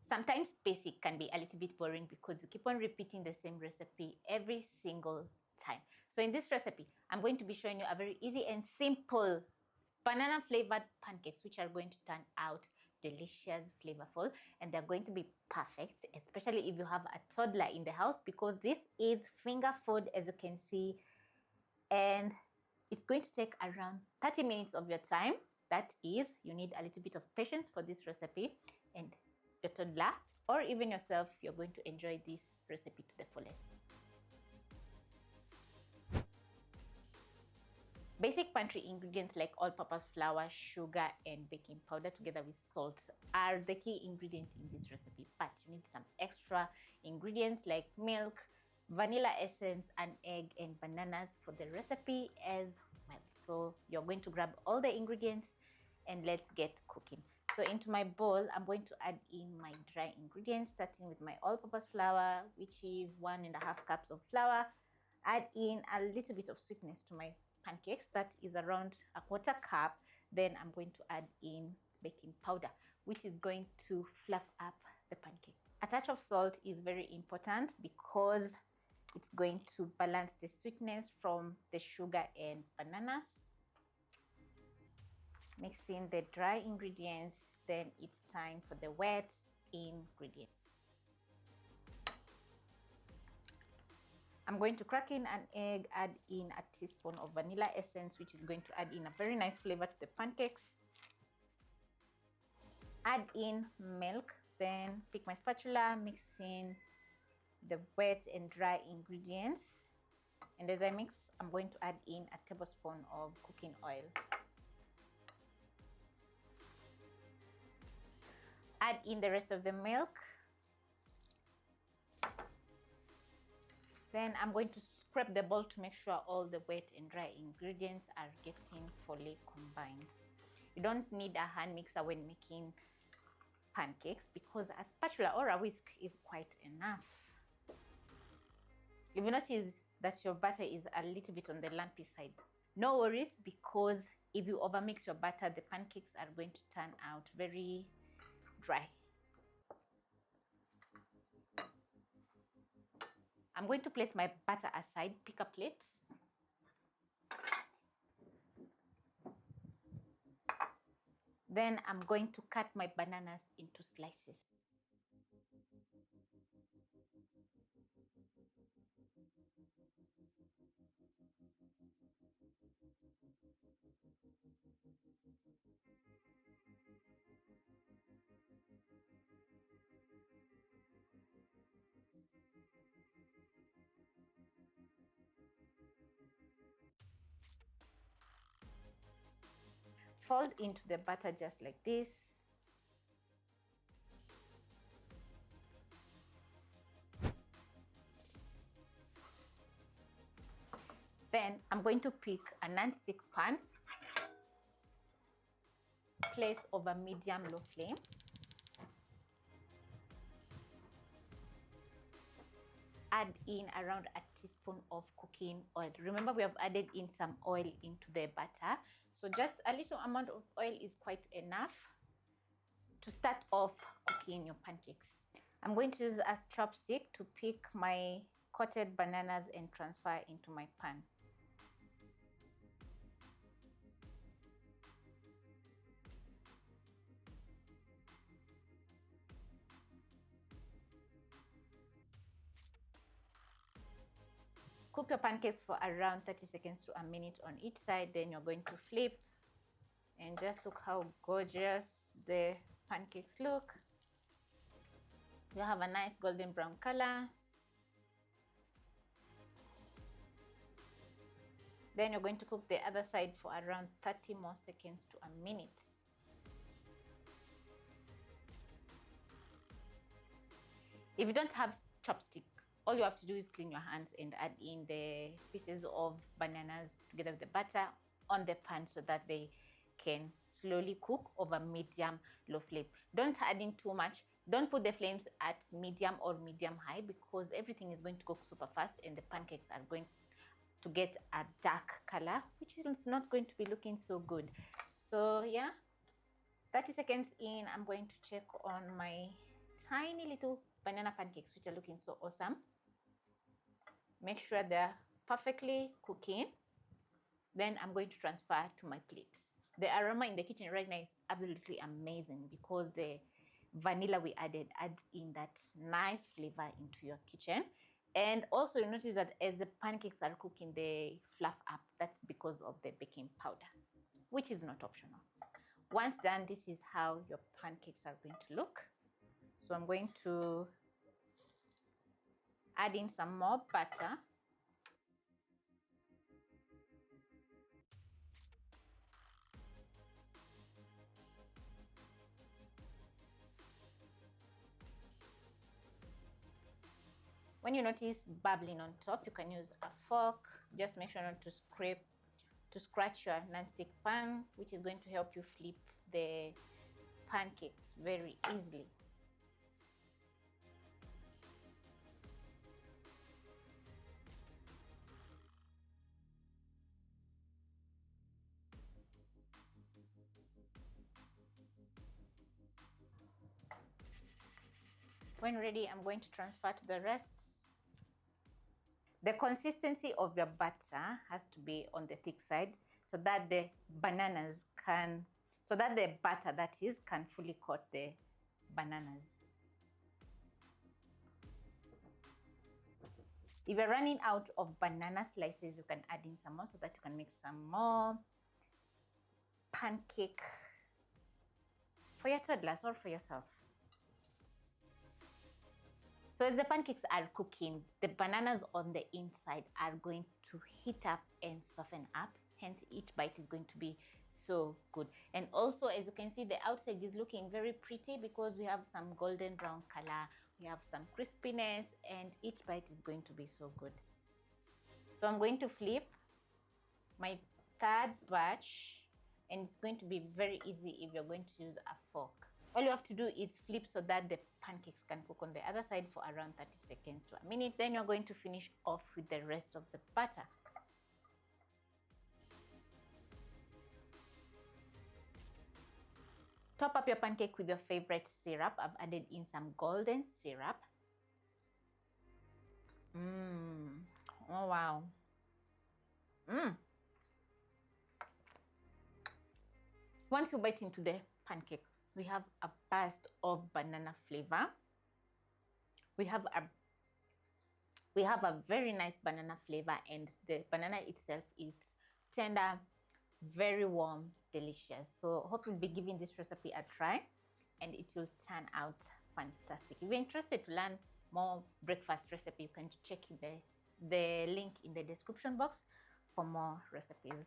Sometimes basic can be a little bit boring because you keep on repeating the same recipe every single time. So in this recipe, I'm going to be showing you a very easy and simple banana flavored pancakes, which are going to turn out delicious, flavorful, and they're going to be perfect, especially if you have a toddler in the house, because this is finger food, as you can see, and it's going to take around 30 minutes of your time. That is, you need a little bit of patience for this recipe, and your toddler or even yourself, you're going to enjoy this recipe to the fullest. Basic pantry ingredients like all-purpose flour, sugar, and baking powder together with salt are the key ingredient in this recipe, but you need some extra ingredients like milk, vanilla essence, an egg, and bananas for the recipe as well. So you're going to grab all the ingredients and let's get cooking. So into my bowl, I'm going to add in my dry ingredients, starting with my all-purpose flour, which is 1.5 cups of flour. Add in a little bit of sweetness to my pancakes, that is around 1/4 cup. Then I'm going to add in baking powder, which is going to fluff up the pancake. A touch of salt is very important because it's going to balance the sweetness from the sugar and bananas. Mix in the dry ingredients, then it's time for the wet ingredient. I'm going to crack in an egg, add in a teaspoon of vanilla essence, which is going to add in a very nice flavor to the pancakes. Add in milk, then pick my spatula, mix in the wet and dry ingredients. And as I mix, I'm going to add in a tablespoon of cooking oil. Add in the rest of the milk. Then I'm going to scrape the bowl to make sure all the wet and dry ingredients are getting fully combined. You don't need a hand mixer when making pancakes because a spatula or a whisk is quite enough. If you notice that your butter is a little bit on the lumpy side, no worries, because if you overmix your butter, the pancakes are going to turn out very dry. I'm going to place my batter aside, pick a plate. Then I'm going to cut my bananas into slices. Fold into the batter just like this. Then I'm going to pick a non-stick pan, place over medium-low flame. Add in around a teaspoon of cooking oil. Remember, we have added in some oil into the batter, so just a little amount of oil is quite enough to start off cooking your pancakes. I'm going to use a chopstick to pick my coated bananas and transfer into my pan. Cook your pancakes for around 30 seconds to a minute on each side. Then you're going to flip, and just look how gorgeous the pancakes look. You have a nice golden brown color. Then you're going to cook the other side for around 30 more seconds to a minute. If you don't have chopstick, all you have to do is clean your hands and add in the pieces of bananas together with the butter on the pan so that they can slowly cook over medium-low flame. Don't add in too much. Don't put the flames at medium or medium-high because everything is going to cook super fast and the pancakes are going to get a dark color, which is not going to be looking so good. So yeah, 30 seconds in, I'm going to check on my tiny little banana pancakes, which are looking so awesome. Make sure they're perfectly cooking. Then I'm going to transfer to my plate. The aroma in the kitchen right now is absolutely amazing because the vanilla we added adds in that nice flavor into your kitchen. And also you notice that as the pancakes are cooking, they fluff up. That's because of the baking powder, which is not optional. Once done, this is how your pancakes are going to look. So I'm going to add in some more butter. When you notice bubbling on top, you can use a fork. Just make sure not to scratch your non-stick pan, which is going to help you flip the pancakes very easily. When ready, I'm going to transfer to the rest. The consistency of your butter has to be on the thick side so that the bananas can, so that the butter that is can fully coat the bananas. If you're running out of banana slices, you can add in some more so that you can make some more pancake for your toddlers or for yourself. So as the pancakes are cooking, the bananas on the inside are going to heat up and soften up. Hence, each bite is going to be so good. And also, as you can see, the outside is looking very pretty because we have some golden brown color, we have some crispiness, and each bite is going to be so good. So I'm going to flip my third batch, and it's going to be very easy if you're going to use a fork. All you have to do is flip so that the pancakes can cook on the other side for around 30 seconds to a minute. Then you're going to finish off with the rest of the batter. Top up your pancake with your favorite syrup. I've added in some golden syrup. Oh wow. Once you bite into the pancake, we have a burst of banana flavor. We have a very nice banana flavor, and the banana itself is tender, very warm, delicious. So hope you'll be giving this recipe a try and it will turn out fantastic. If you're interested to learn more breakfast recipe, you can check the link in the description box for more recipes.